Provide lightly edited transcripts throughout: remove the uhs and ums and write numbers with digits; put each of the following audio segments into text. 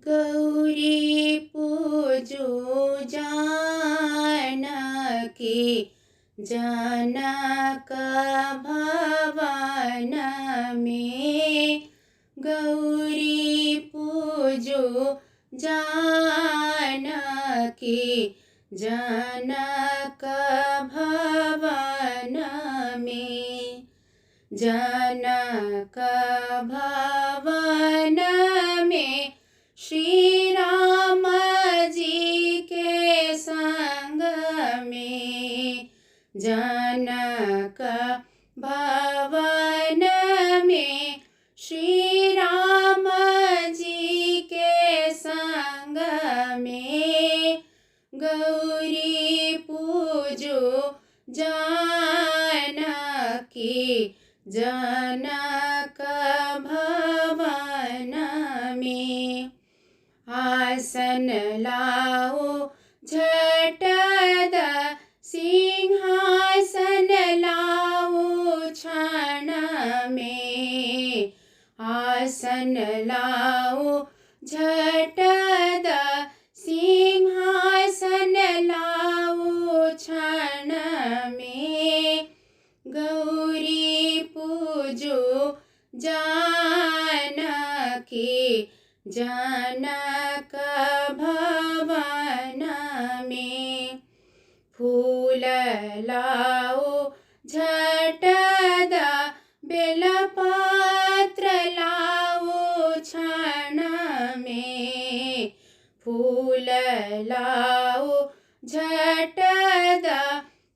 गौरी पूजो जानकी जनक भवन में। गौरी पूजो जानकी जनक भवन में। जनक भवन में श्री राम जी के संग में। जनक भवन में श्री राम जी के संग में। गौरी पूजो जानकी जनक भवन में। आसन लाओ झटद सिंहासन लाओ क्षण में। आसन लाओ झटद सिंहासन लाओ क्षण में। गौरी पूजो जानकी जनक भवन में। फूल लाओ झटद बेलपत्र लाओ क्षण में। फूल लाओ झटद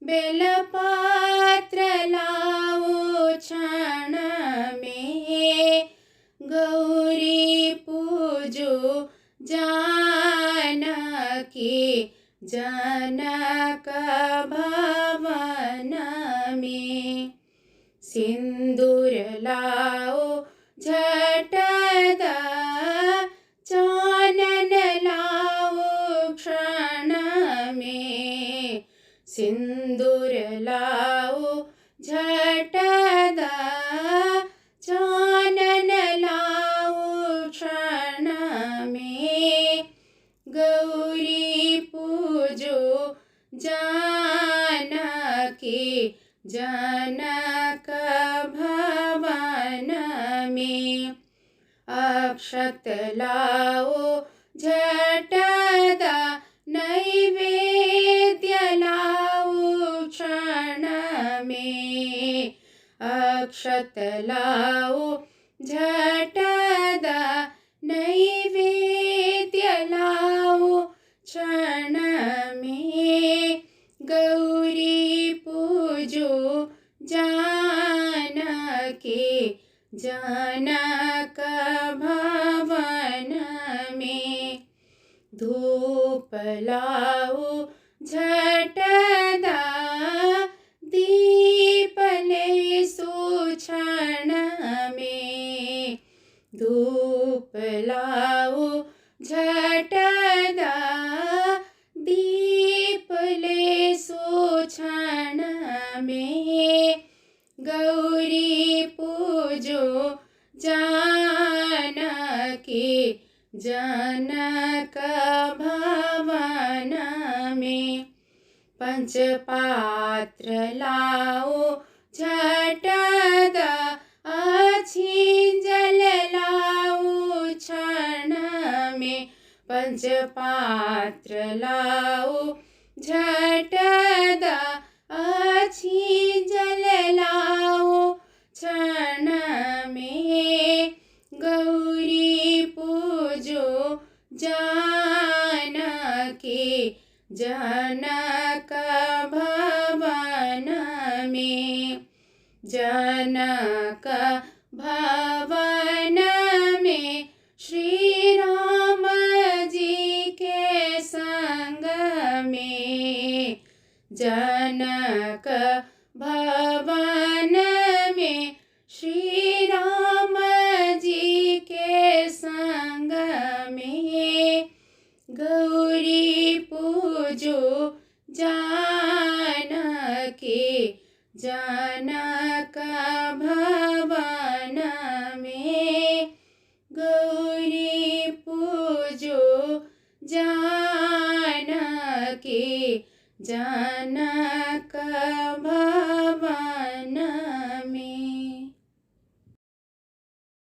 बेलपत्र लाओ क्षण में। गौरी पूजो जानकी जनक भवन में। सिंदूर लाओ झटद चानन लाओ क्षण में। सिंदूर लाओ झटद चानन लाओ क्षण में। गौरी पूजो जानकी जनक भवन में। अक्षत लाओ झटद नैवेद्य लाओ क्षण में। अक्षत लाओ झटद नैवेद्य लाओ क्षण में। गौरी पूजो जानकी जनक भवन में। धूप लाओ झटद दीप लेसो क्षण में। धूप लाओ झटद दीप लेसो क्षण में। गौरी पूजो जानकी जनक भवन में। पंचपात्र लाओ झटद अछिंजल लाओ क्षण में। पंचपात्र लाओ झटद अछिंजल लाओ क्षण में। गौरी पूजो जानकी जनक भवन में। जनक भवन में श्री राम जी के संग में। जनक भवन में श्री राम जी के संग में। गौरी पूजो जानकी जनक भवन में। गौरी पूजो के जनक भवन